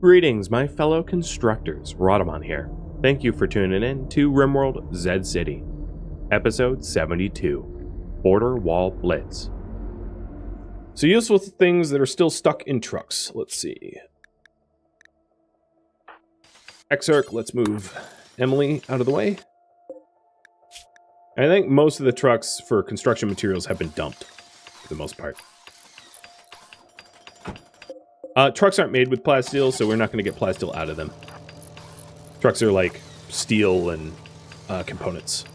Greetings, my fellow constructors. Rhadamant here. Thank you for tuning in to RimWorld Zed City, episode 72, Border Wall Blitz. So useful things that are still stuck in trucks. Let's see. Exarch, let's move Emily out of the way. I think most of the trucks for construction materials have been dumped, for the most part. Trucks aren't made with plasteel, so we're not going to get plasteel out of them. Trucks are like steel and components.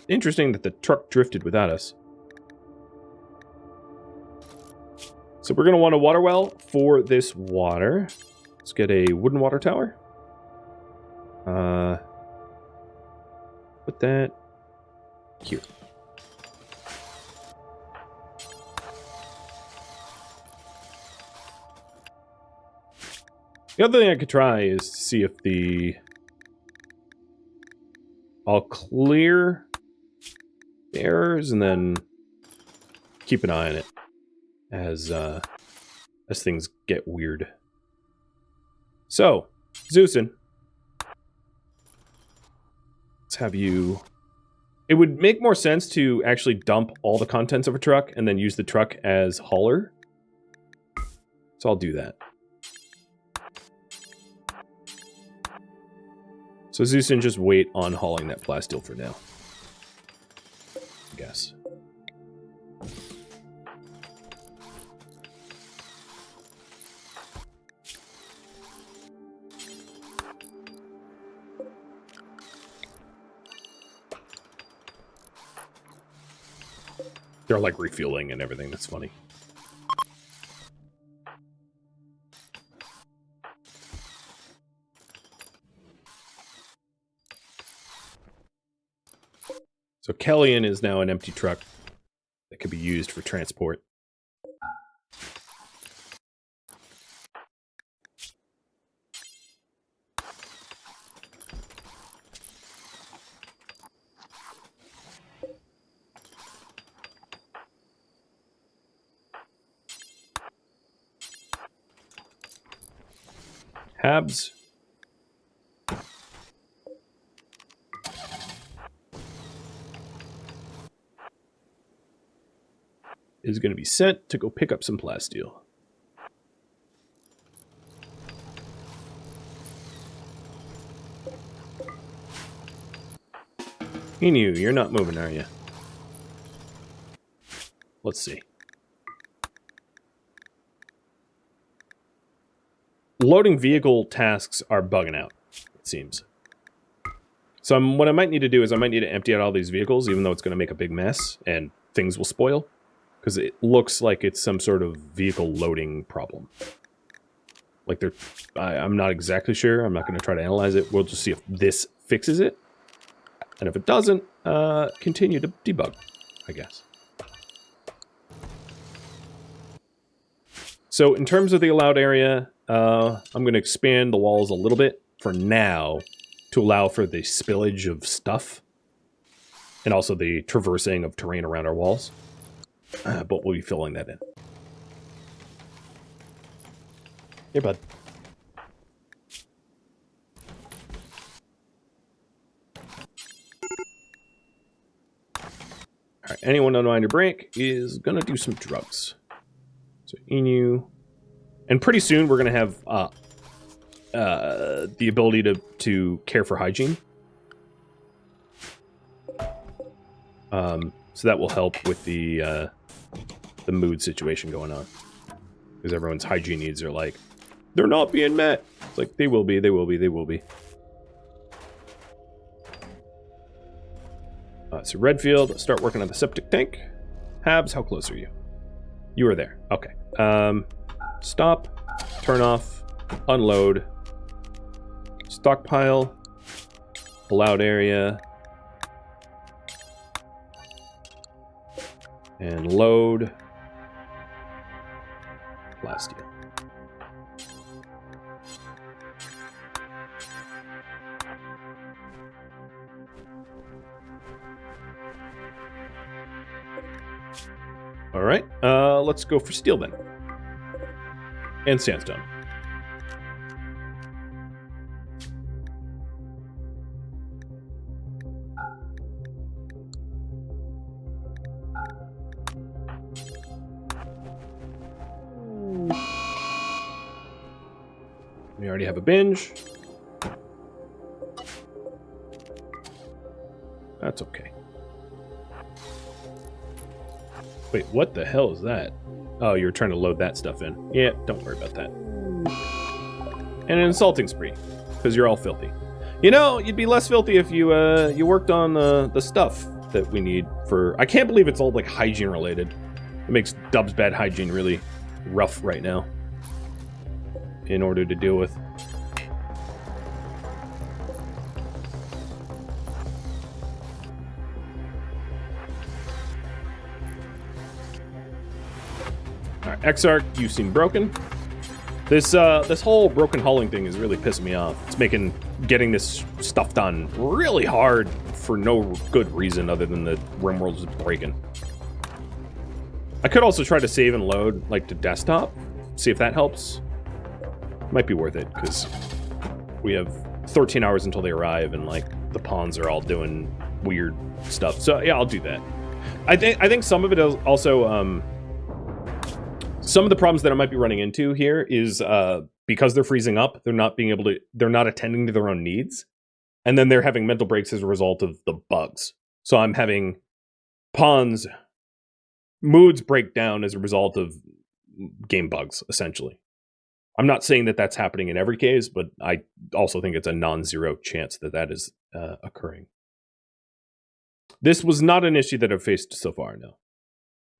Interesting that the truck drifted without us. So we're going to want a water well for this water. Let's get a wooden water tower. Put that here. The other thing I could try is to see if I'll clear the errors and then keep an eye on it as things get weird. So, Zeusin. Let's have you... It would make more sense to actually dump all the contents of a truck and then use the truck as hauler. So I'll do that. So Zeusin, just wait on hauling that plasteel for now, I guess. They're like refueling and everything. That's funny. So Kellyan is now an empty truck that could be used for transport. Habs. Is going to be sent to go pick up some plasteel. Inu, you're not moving, are you? Let's see. Loading vehicle tasks are bugging out, it seems. So what I might need to do is I might need to empty out all these vehicles, even though it's going to make a big mess and things will spoil. Because it looks like it's some sort of vehicle loading problem. Like I'm not exactly sure. I'm not going to try to analyze it. We'll just see if this fixes it. And if it doesn't, continue to debug, I guess. So in terms of the allowed area, I'm going to expand the walls a little bit for now to allow for the spillage of stuff and also the traversing of terrain around our walls. But we'll be filling that in. Here, bud. Alright, anyone on your break is going to do some drugs. So, Inu. And pretty soon we're going to have the ability to care for hygiene. So that will help with the mood situation going on. Because everyone's hygiene needs are like, they're not being met. It's like, they will be, they will be, they will be. So Redfield, start working on the septic tank. Habs, how close are you? You are there. Okay. Stop, turn off, unload, stockpile, allowed area, and load plasteel. All right, let's go for steel then. And sandstone. We already have a binge. That's okay. Wait, what the hell is that? Oh, you're trying to load that stuff in. Yeah, don't worry about that. And an insulting spree, because you're all filthy. You know, you'd be less filthy if you you worked on the stuff that we need for... I can't believe it's all, like, hygiene related. It makes Dub's bad hygiene really rough right now in order to deal with. Alright, Exarch, you seem broken. This whole broken hauling thing is really pissing me off. It's making getting this stuff done really hard for no good reason other than the RimWorld is breaking. I could also try to save and load, like, to desktop. See if that helps. Might be worth it, because we have 13 hours until they arrive, and, like, the pawns are all doing weird stuff. So, yeah, I'll do that. I think some of it is also, some of the problems that I might be running into here is, because they're freezing up, they're not attending to their own needs. And then they're having mental breaks as a result of the bugs. So I'm having pawns' moods break down as a result of game bugs, essentially. I'm not saying that that's happening in every case, but I also think it's a non-zero chance that that is occurring. This was not an issue that I've faced so far, no.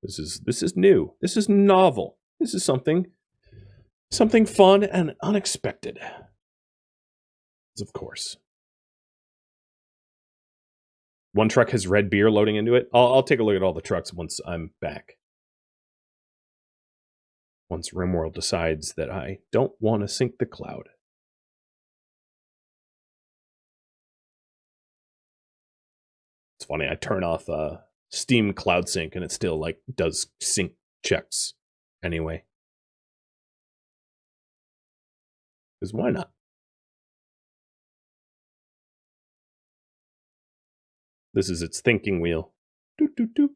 This is new. This is novel. This is something fun and unexpected. Of course. One truck has red beer loading into it. I'll take a look at all the trucks once I'm back. Once RimWorld decides that I don't want to sink the cloud. It's funny, I turn off Steam Cloud Sync and it still, like, does sync checks anyway. Because why not? This is its thinking wheel. Doot, doot, doot.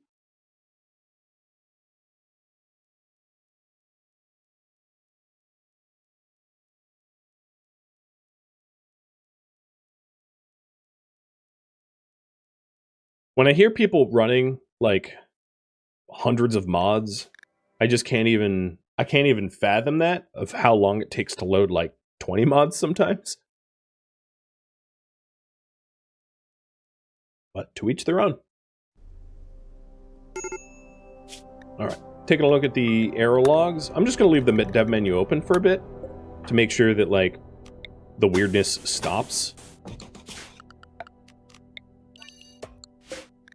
When I hear people running, like, hundreds of mods, I can't even fathom that, of how long it takes to load, like, 20 mods sometimes. But to each their own. Alright, taking a look at the error logs. I'm just going to leave the dev menu open for a bit to make sure that, like, the weirdness stops.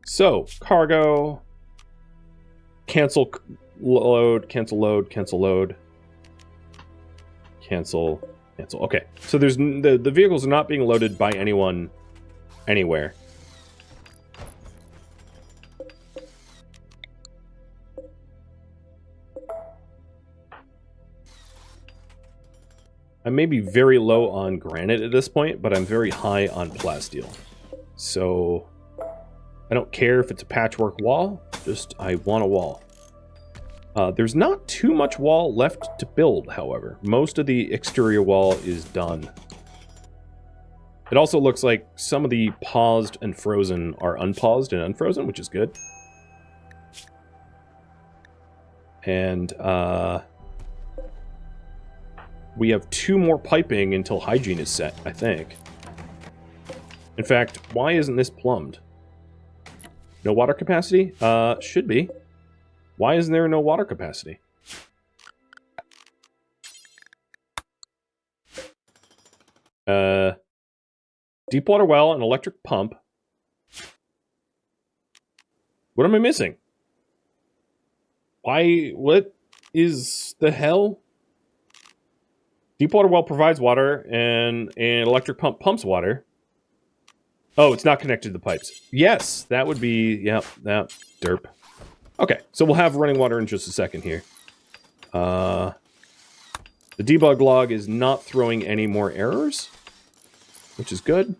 So, cargo, cancel load, cancel load, cancel load, cancel. Okay, so there's the vehicles are not being loaded by anyone anywhere. I may be very low on granite at this point, but I'm very high on plasteel. So I don't care if it's a patchwork wall, just I want a wall. There's not too much wall left to build, however. Most of the exterior wall is done. It also looks like some of the paused and frozen are unpaused and unfrozen, which is good. And we have 2 more piping until hygiene is set, I think. In fact, why isn't this plumbed? No water capacity? Should be. Why isn't there no water capacity? Deep water well, an electric pump. What am I missing? What is the hell? Deep water well provides water, and an electric pump pumps water. Oh, it's not connected to the pipes. Yes, that would be, yeah, derp. Okay, so we'll have running water in just a second here. The debug log is not throwing any more errors, which is good.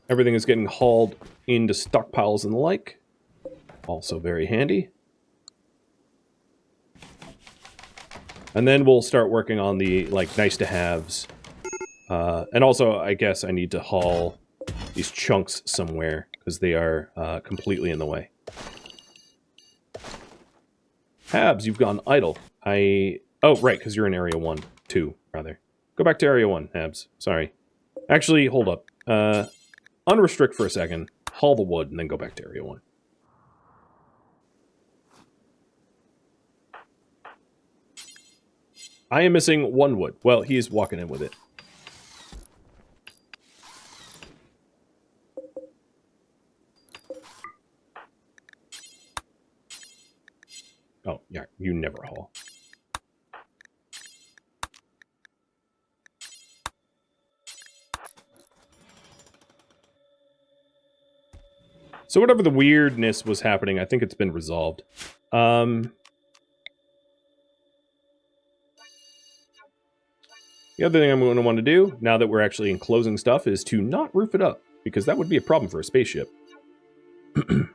Everything is getting hauled into stockpiles and the like. Also very handy. And then we'll start working on the, like, nice-to-haves. And also, I guess I need to haul these chunks somewhere, because they are completely in the way. Habs, you've gone idle. Oh, right, because you're in Area 1. 2, rather. Go back to Area 1, Habs. Sorry. Actually, hold up. Unrestrict for a second, haul the wood, and then go back to Area 1. I am missing 1 wood. Well, he's walking in with it. Oh, yeah, you never haul. So whatever the weirdness was happening, I think it's been resolved. The other thing I'm going to want to do, now that we're actually enclosing stuff, is to not roof it up, because that would be a problem for a spaceship.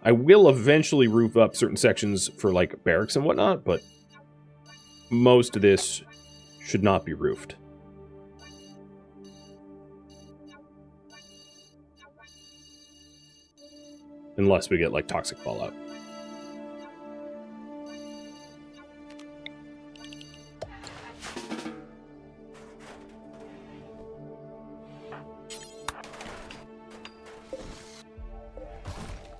I will eventually roof up certain sections for, like, barracks and whatnot, but most of this should not be roofed. Unless we get, like, toxic fallout.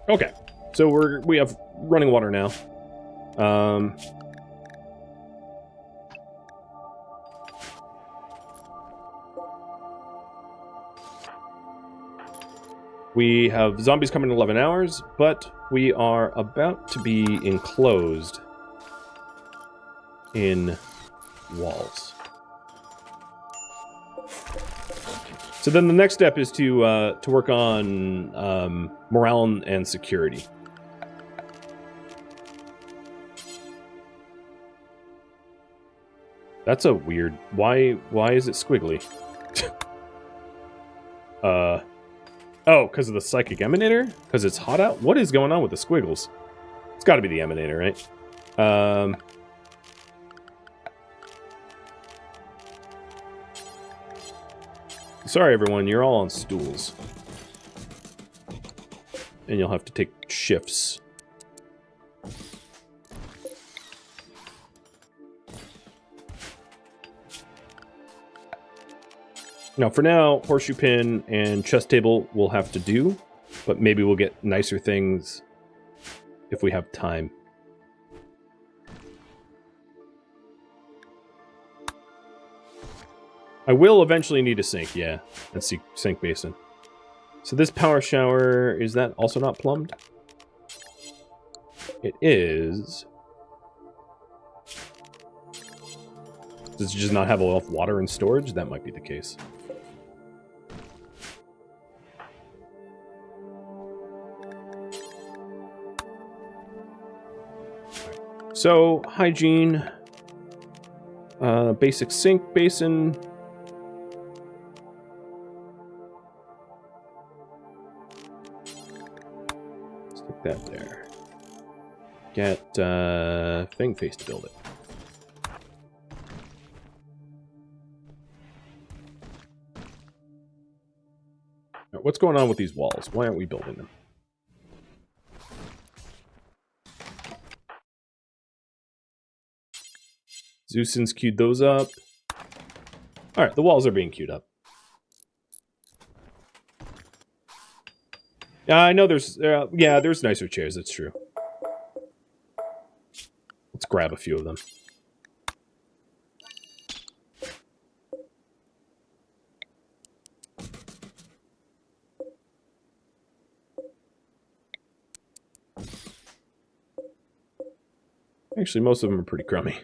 Okay, so we have running water now. We have zombies coming in 11 hours, but we are about to be enclosed in walls. So then the next step is to work on morale and security. That's a weird... Why is it squiggly? Oh, because of the psychic emanator? Because it's hot out? What is going on with the squiggles? It's got to be the emanator, right? Sorry, everyone. You're all on stools. And you'll have to take shifts. Now, for now, horseshoe pin and chest table will have to do, but maybe we'll get nicer things if we have time. I will eventually need a sink, yeah, and sink basin. So this power shower, is that also not plumbed? It is. Does it just not have enough water and storage? That might be the case. So, hygiene, basic sink basin. Stick that there. Get thing face to build it. Now, what's going on with these walls? Why aren't we building them? Zeusins queued those up. Alright, the walls are being queued up. Yeah, I know there's... yeah, there's nicer chairs, that's true. Let's grab a few of them. Actually, most of them are pretty crummy.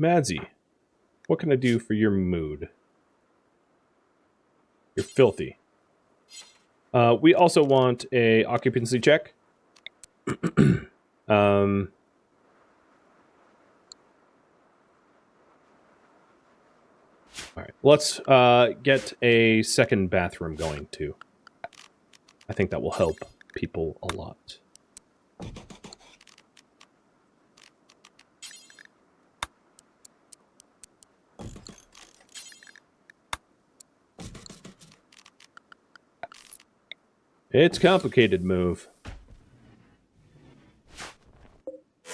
Madsy, what can I do for your mood? You're filthy. We also want a occupancy check. All right, let's get a second bathroom going too. I think that will help people a lot. It's complicated move.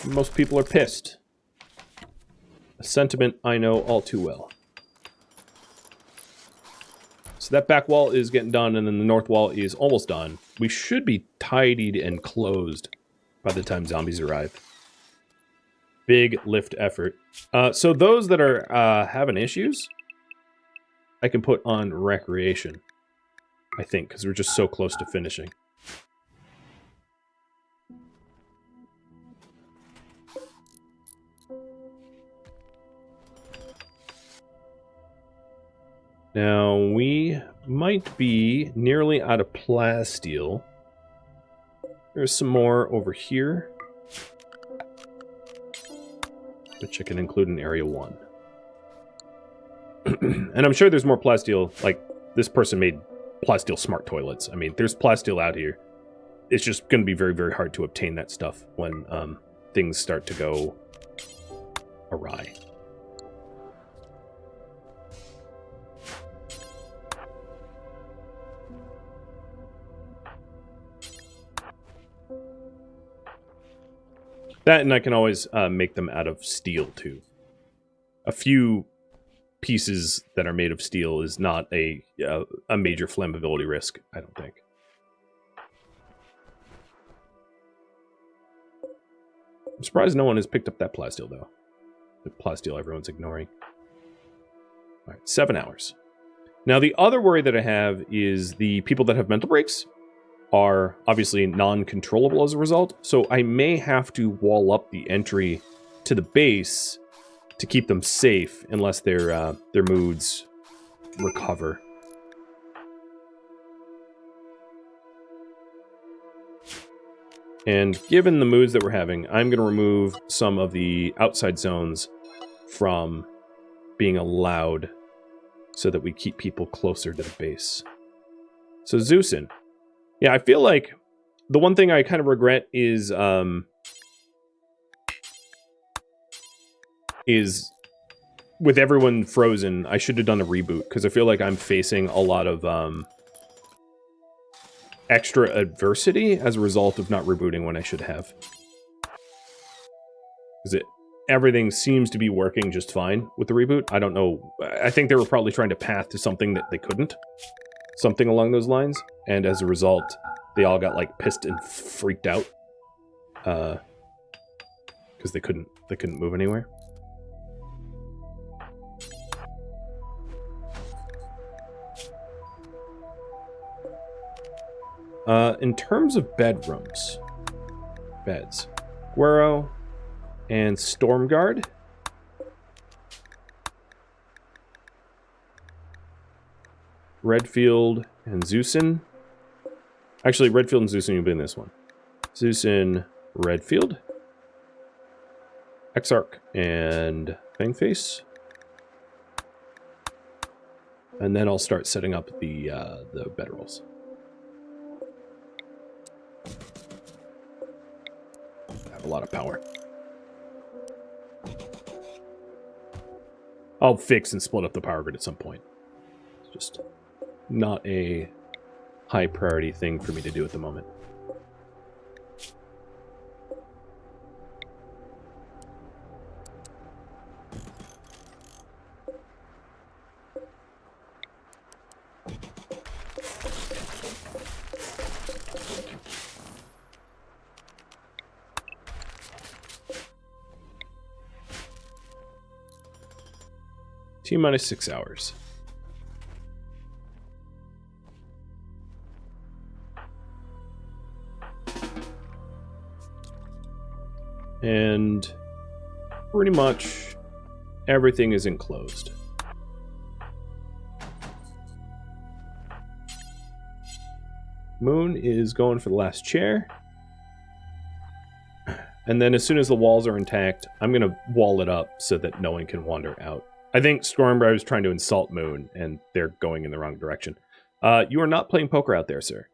Most people are pissed. A sentiment I know all too well. So that back wall is getting done, and then the north wall is almost done. We should be tidied and closed by the time zombies arrive. Big lift effort. So those that are having issues, I can put on recreation, I think, because we're just so close to finishing. Now, we might be nearly out of plasteel. There's some more over here, which I can include in Area 1. And I'm sure there's more plasteel, like this person made plasteel smart toilets. I mean, there's plasteel out here. It's just going to be very, very hard to obtain that stuff when things start to go awry. That, and I can always make them out of steel, too. A few pieces that are made of steel is not a major flammability risk, I don't think. I'm surprised no one has picked up that plasteel, though. The plasteel everyone's ignoring. All right, 7 hours. Now, the other worry that I have is the people that have mental breaks are obviously non-controllable as a result, so I may have to wall up the entry to the base to keep them safe unless their moods recover. And given the moods that we're having, I'm going to remove some of the outside zones from being allowed so that we keep people closer to the base. So Zeusin. Yeah, I feel like the one thing I kind of regret is with everyone frozen, I should have done a reboot, because I feel like I'm facing a lot of extra adversity as a result of not rebooting when I should have. Because everything seems to be working just fine with the reboot. I don't know. I think they were probably trying to path to something that they couldn't. Something along those lines. And as a result, they all got like pissed and freaked out. Because they couldn't move anywhere. In terms of bedrooms, beds, Guero and Stormguard. Redfield and Zeusin. Actually, Redfield and Zeusin will be in this one. Zeusin, Redfield. Exarch and Fangface. And then I'll start setting up the bedrolls. I have a lot of power. I'll fix and split up the power grid at some point. It's just not a high priority thing for me to do at the moment. T-minus 6 hours. And pretty much everything is enclosed. Moon is going for the last chair. And then as soon as the walls are intact, I'm going to wall it up so that no one can wander out. I think Stormbriar is trying to insult Moon, and they're going in the wrong direction. You are not playing poker out there, sir.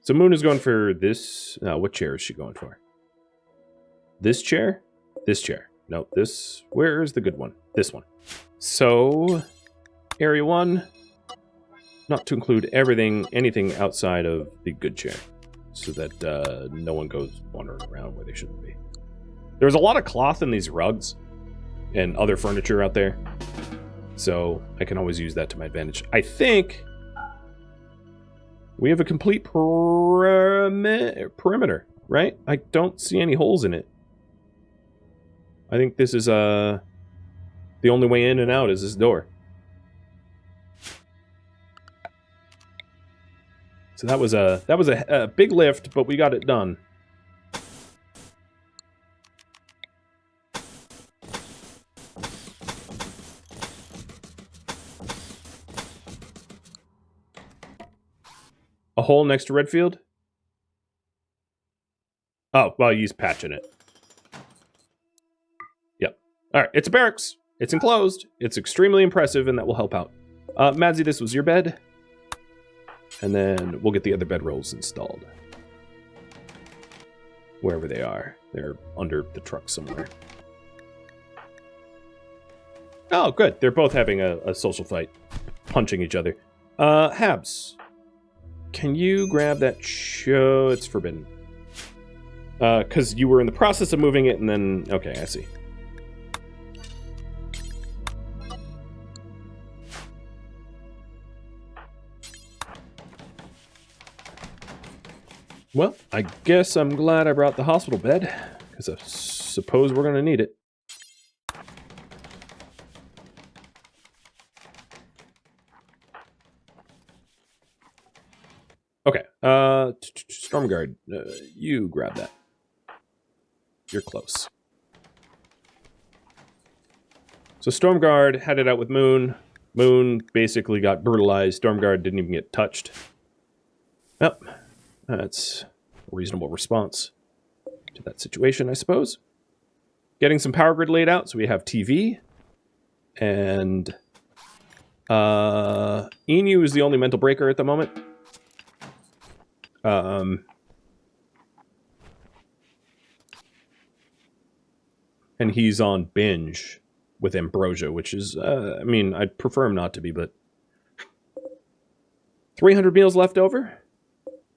So Moon is going for this. What chair is she going for? This chair? This chair. No, this. Where is the good one? This one. So, area 1, not to include anything outside of the good chair, so that no one goes wandering around where they shouldn't be. There's a lot of cloth in these rugs and other furniture out there, so I can always use that to my advantage. I think we have a complete perimeter, right? I don't see any holes in it. I think this is the only way in and out is this door. So that was a big lift, but we got it done. A hole next to Redfield? Oh, well, he's patching it. Yep. All right, it's a barracks. It's enclosed. It's extremely impressive, and that will help out. Madsy, this was your bed. And then we'll get the other bedrolls installed. Wherever they are. They're under the truck somewhere. Oh, good. They're both having a social fight. Punching each other. Habs. Can you grab that show? It's forbidden. Because you were in the process of moving it and then... Okay, I see. Well, I guess I'm glad I brought the hospital bed, because I suppose we're going to need it. Okay, Stormguard, you grab that. You're close. So Stormguard had it out with Moon. Moon basically got brutalized. Stormguard didn't even get touched. Yep. That's a reasonable response to that situation, I suppose. Getting some power grid laid out, so we have TV. And Enu is the only mental breaker at the moment. And he's on binge with Ambrosia, which is, I mean, I'd prefer him not to be, but 300 meals left over.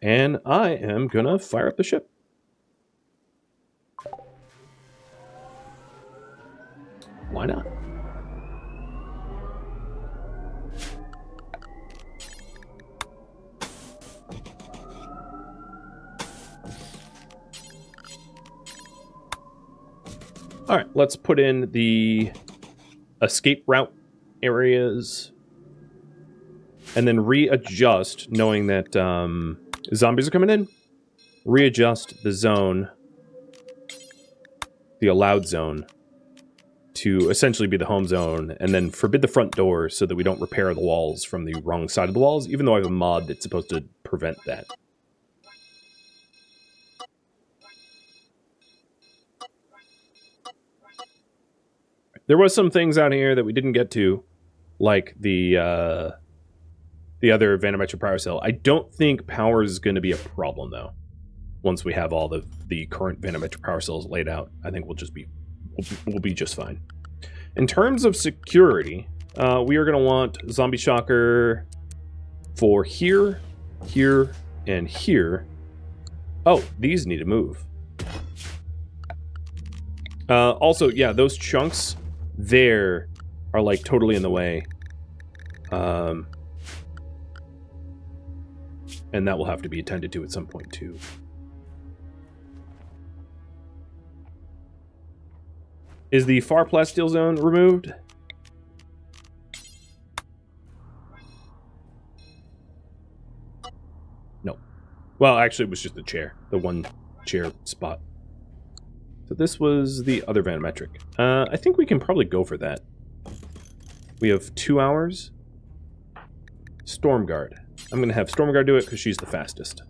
And I am gonna fire up the ship. Why not? All right, let's put in the escape route areas and then readjust, knowing that zombies are coming in. Readjust the zone, the allowed zone, to essentially be the home zone, and then forbid the front door so that we don't repair the walls from the wrong side of the walls, even though I have a mod that's supposed to prevent that. There was some things out here that we didn't get to, like the other Vanometric power cell. I don't think power is going to be a problem, though. Once we have all the current Vanometric power cells laid out, I think we'll be just fine. In terms of security, we are going to want Zombie Shocker for here, here, and here. Oh, these need to move. Also, yeah, those chunks there are like totally in the way. And that will have to be attended to at some point too. Is the far plasteel zone removed? No. Well, actually, it was just the chair. The one chair spot. So this was the other vanometric. I think we can probably go for that. We have 2 hours. Stormguard. I'm going to have Stormguard do it because she's the fastest.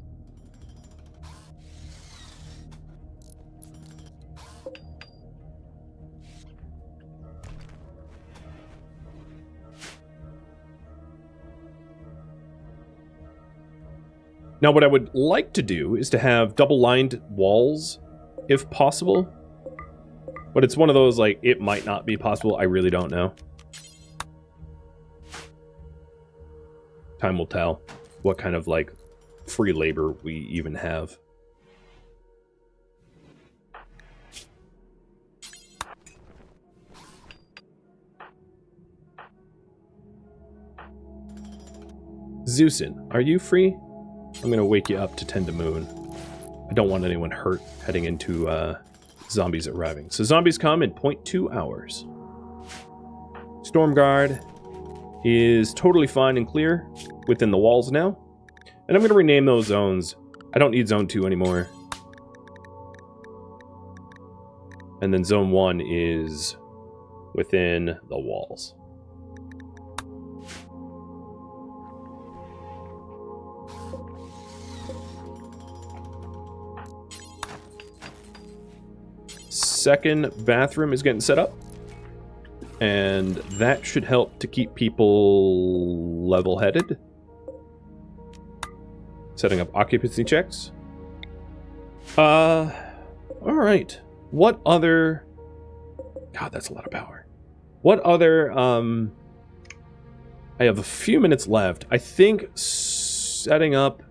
Now, what I would like to do is to have double-lined walls, if possible. But it's one of those, like, it might not be possible. I really don't know. Time will tell what kind of, like, free labor we even have. Zeusin, are you free? I'm going to wake you up to tend to Moon. I don't want anyone hurt heading into zombies arriving. So zombies come in 0.2 hours. Stormguard is totally fine and clear within the walls now. And I'm going to rename those zones. I don't need Zone 2 anymore. And then Zone 1 is within the walls. Second bathroom is getting set up, and that should help to keep people level-headed. Setting up occupancy checks. All right. What other... God, that's a lot of power. What other... I have a few minutes left. I think setting up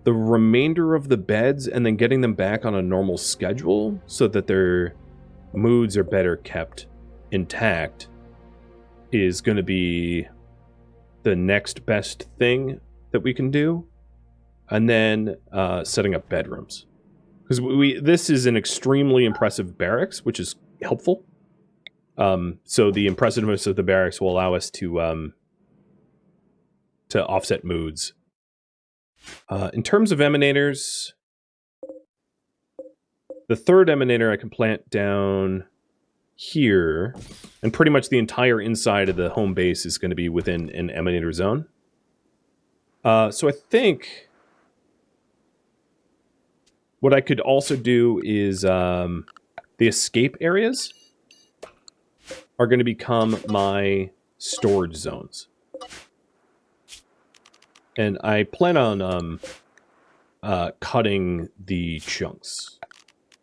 the remainder of the beds and then getting them back on a normal schedule so that their moods are better kept intact is going to be the next best thing that we can do. And then setting up bedrooms. Because this is an extremely impressive barracks, which is helpful. So the impressiveness of the barracks will allow us to offset moods. In terms of emanators, the third emanator I can plant down here, and pretty much the entire inside of the home base is going to be within an emanator zone. So I think what I could also do is the escape areas are going to become my storage zones. And I plan on cutting the chunks.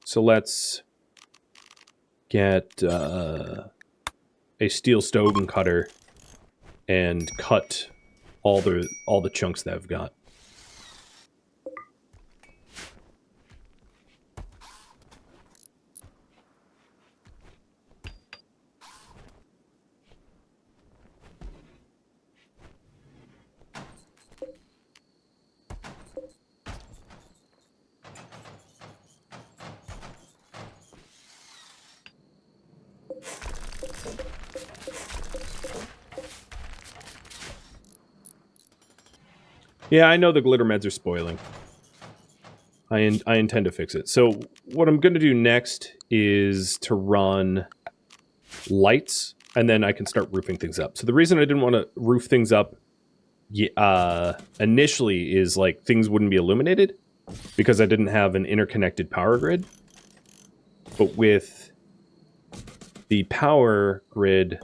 So let's get a steel stone cutter and cut all the chunks that I've got. Yeah, I know the glitter meds are spoiling. I intend to fix it. So what I'm going to do next is to run lights, and then I can start roofing things up. So the reason I didn't want to roof things up initially is like things wouldn't be illuminated because I didn't have an interconnected power grid. But with the power grid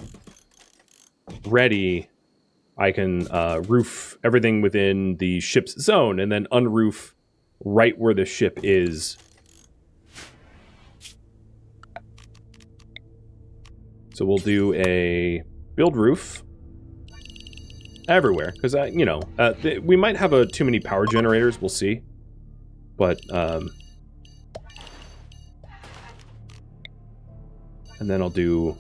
ready, I can roof everything within the ship's zone and then unroof right where the ship is. So we'll do a build roof everywhere because we might have too many power generators. We'll see, but and then I'll do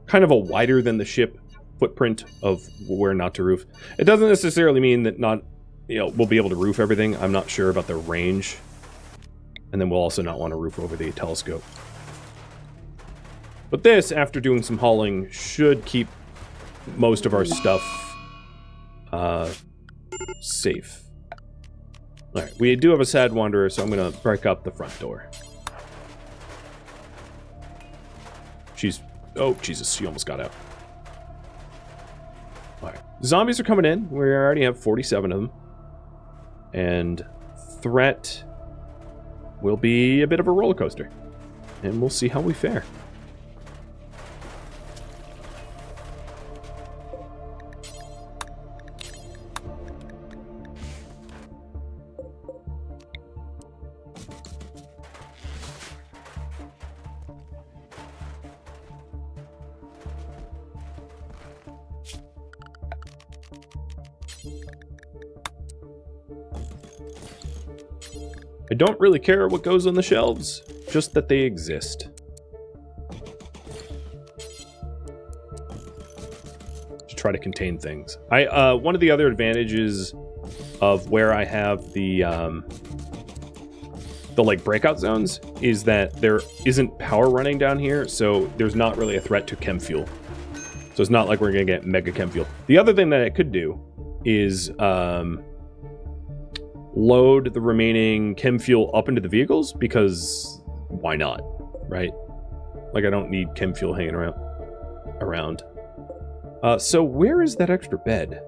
kind of a wider than the ship footprint of where not to roof. It doesn't necessarily mean that we'll be able to roof everything. I'm not sure about the range. And then we'll also not want to roof over the telescope. But this, after doing some hauling, should keep most of our stuff safe. Alright, we do have a sad wanderer, so I'm going to break up the front door. She's... Oh, Jesus, she almost got out. Alright. Zombies are coming in. We already have 47 of them. And threat will be a bit of a roller coaster. And we'll see how we fare. I don't really care what goes on the shelves, just that they exist. To try to contain things. One of the other advantages of where I have the like breakout zones is that there isn't power running down here, so there's not really a threat to chem fuel. So it's not like we're gonna get mega chem fuel. The other thing that I could do is load the remaining chem fuel up into the vehicles, because why not, right? Like, I don't need chem fuel hanging around. So where is that extra bed?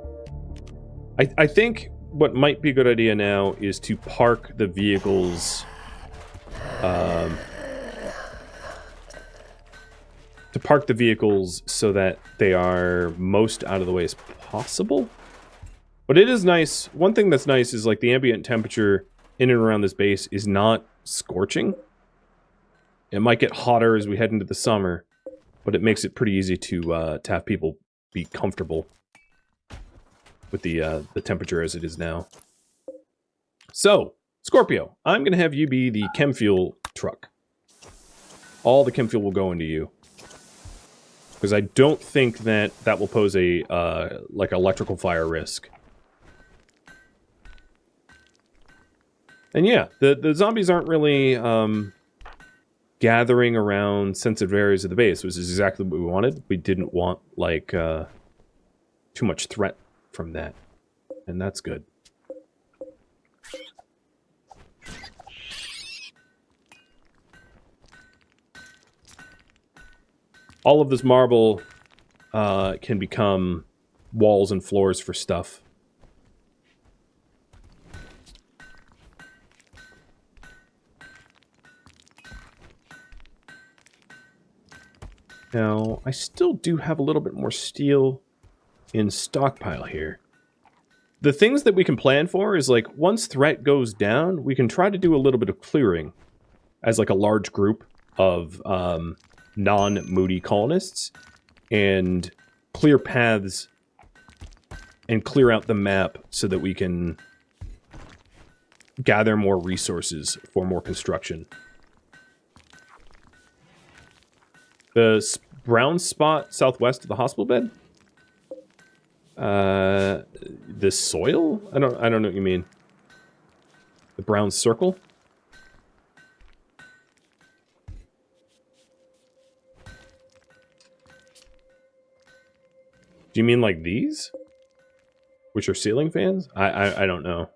I think what might be a good idea now is to park the vehicles so that they are most out of the way as possible. But it is nice. One thing that's nice is, like, the ambient temperature in and around this base is not scorching. It might get hotter as we head into the summer, but it makes it pretty easy to have people be comfortable with the temperature as it is now. So, Scorpio, I'm going to have you be the chem fuel truck. All the chem fuel will go into you. Because I don't think that will pose a, like, electrical fire risk. And yeah, the zombies aren't really gathering around sensitive areas of the base, which is exactly what we wanted. We didn't want, like, too much threat from that. And that's good. All of this marble can become walls and floors for stuff. Now, I still do have a little bit more steel in stockpile here. The things that we can plan for is, like, once threat goes down, we can try to do a little bit of clearing as, like, a large group of non-moody colonists and clear paths and clear out the map so that we can gather more resources for more construction. The brown spot southwest of the hospital bed? The soil? I don't know what you mean. The brown circle? Do you mean like these? Which are ceiling fans? I don't know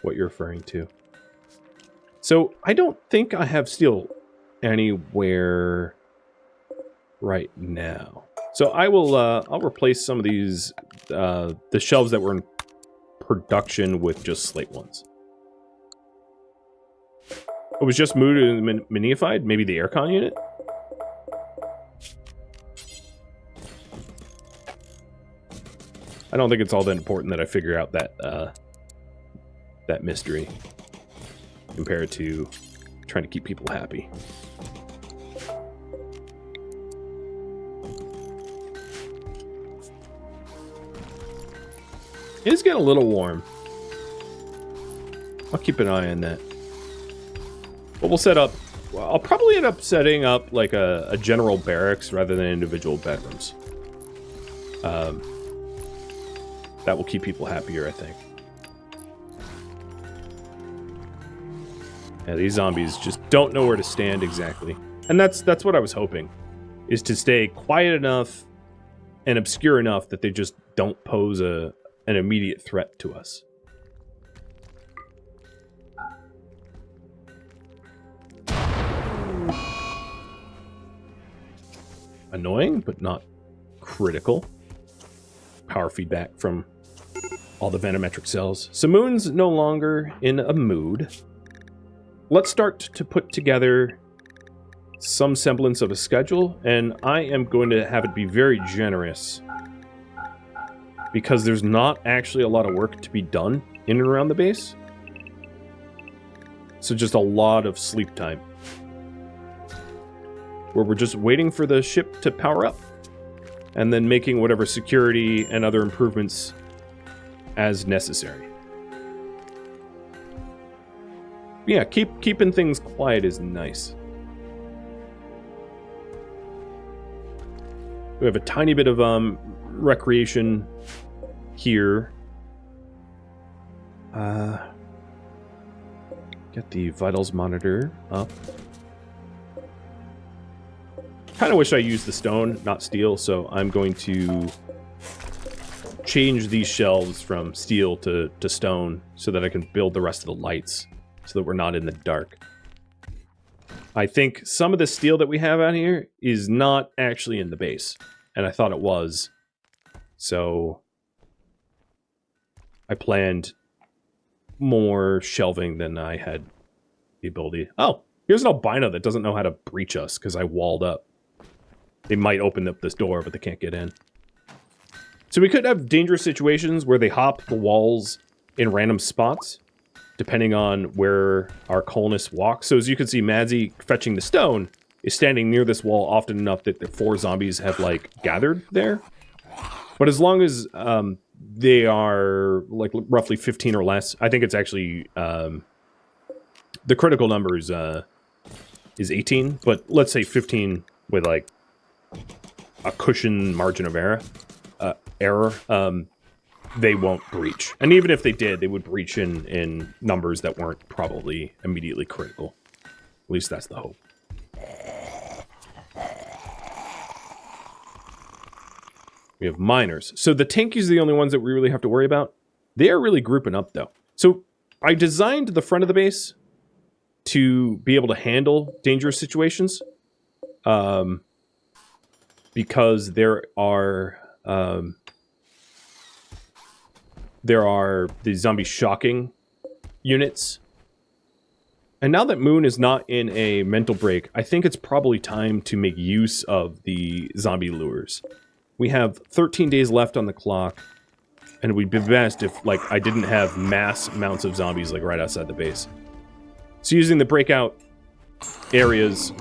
what you're referring to. So, I don't think I have steel anywhere right now. So I will, I'll replace some of these, the shelves that were in production with just slate ones. It was just moved and minified? Maybe the aircon unit? I don't think it's all that important that I figure out that, that mystery compared to trying to keep people happy. It is getting a little warm. I'll keep an eye on that. But we'll set up... Well, I'll probably end up setting up like a general barracks rather than individual bedrooms. That will keep people happier, I think. Yeah, these zombies just don't know where to stand exactly. And that's what I was hoping. Is to stay quiet enough and obscure enough that they just don't pose an immediate threat to us. annoying, but not critical. Power feedback from all the venometric cells. So Moon's no longer in a mood. Let's start to put together some semblance of a schedule, and I am going to have it be very generous because there's not actually a lot of work to be done in and around the base. So just a lot of sleep time, where we're just waiting for the ship to power up and then making whatever security and other improvements as necessary. Yeah, keeping things quiet is nice. We have a tiny bit of recreation here. Get the vitals monitor up. Kind of wish I used the stone, not steel, so I'm going to change these shelves from steel to stone so that I can build the rest of the lights so that we're not in the dark. I think some of the steel that we have out here is not actually in the base, and I thought it was. So I planned more shelving than I had the ability. Oh, here's an albino that doesn't know how to breach us because I walled up. They might open up this door, but they can't get in. So we could have dangerous situations where they hop the walls in random spots, depending on where our colonists walk. So as you can see, Madzi fetching the stone is standing near this wall often enough that the 4 zombies have, like, gathered there. But as long as they are, like, roughly 15 or less, I think it's actually... the critical number is 18, but let's say 15 with, like, a cushion margin of error, they won't breach. And even if they did, they would breach in numbers that weren't probably immediately critical. At least that's the hope. We have miners. So the tankies are the only ones that we really have to worry about. They are really grouping up, though. So I designed the front of the base to be able to handle dangerous situations. Because there are the zombie shocking units. And now that Moon is not in a mental break, I think it's probably time to make use of the zombie lures. We have 13 days left on the clock, and it would be best if, like, I didn't have mass amounts of zombies, like, right outside the base. So using the breakout areas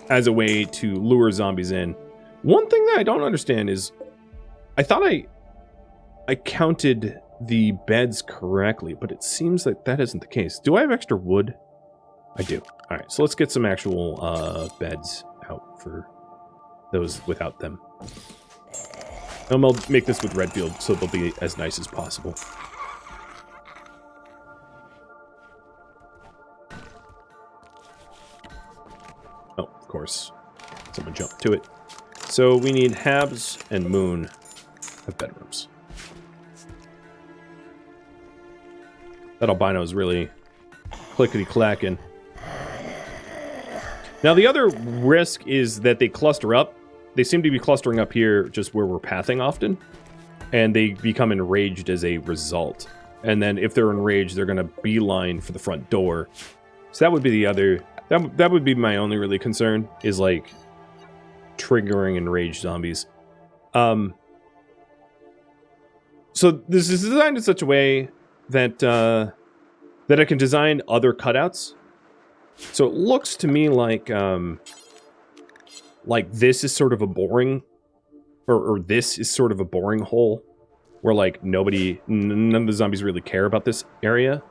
as a way to lure zombies in. One thing that I don't understand is, I thought I counted the beds correctly, but it seems that that isn't the case. Do I have extra wood? I do. All right, so let's get some actual beds out for those without them. And I'll make this with Redfield so they'll be as nice as possible. Oh, of course. Someone jumped to it. So we need Habs and Moon have bedrooms. That albino is really clickety-clacking. Now, the other risk is that they cluster up. They seem to be clustering up here just where we're pathing often. And they become enraged as a result. And then if they're enraged, they're going to beeline for the front door. So that would be the other... That would be my only really concern, is, like, triggering enraged zombies. So this is designed in such a way that that I can design other cutouts. So it looks to me like this is sort of a boring, or this is sort of a boring hole, where, like, none of the zombies really care about this area.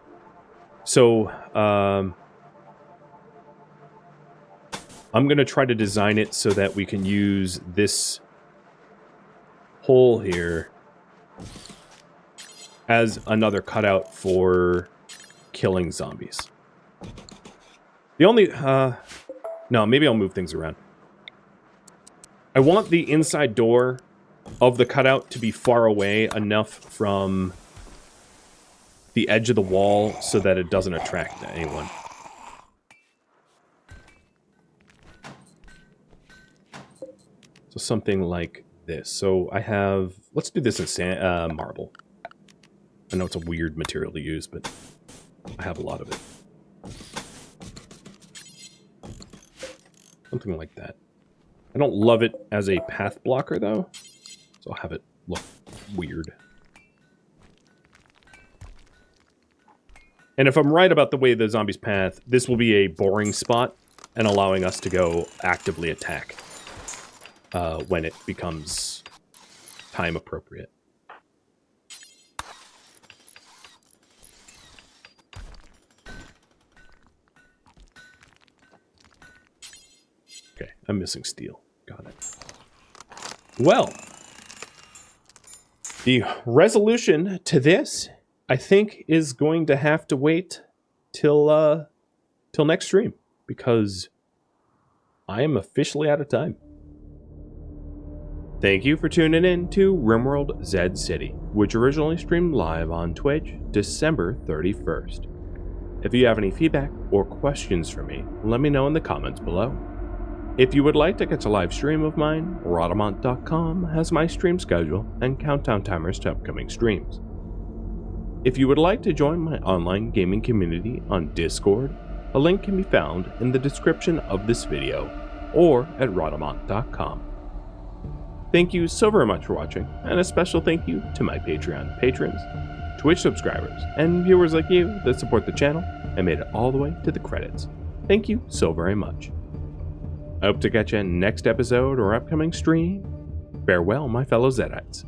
So I'm going to try to design it so that we can use this hole here as another cutout for killing zombies. The only... no, maybe I'll move things around. I want the inside door of the cutout to be far away enough from the edge of the wall so that it doesn't attract anyone. something like this. So I have, let's do this in marble. I know it's a weird material to use, but I have a lot of it. Something like that. I don't love it as a path blocker, though, so I'll have it look weird. And if I'm right about the way the zombies path, this will be a boring spot and allowing us to go actively attack when it becomes time appropriate. Okay, I'm missing steel. Got it. Well, the resolution to this, I think, is going to have to wait till next stream, because I am officially out of time. Thank you for tuning in to RimWorld Zed City, which originally streamed live on Twitch December 31st. If you have any feedback or questions for me, let me know in the comments below. If you would like to catch a live stream of mine, Rhadamant.com has my stream schedule and countdown timers to upcoming streams. If you would like to join my online gaming community on Discord, a link can be found in the description of this video or at Rhadamant.com. Thank you so very much for watching, and a special thank you to my Patreon patrons, Twitch subscribers, and viewers like you that support the channel and made it all the way to the credits. Thank you so very much. I hope to catch you in next episode or upcoming stream. Farewell, my fellow Zedites.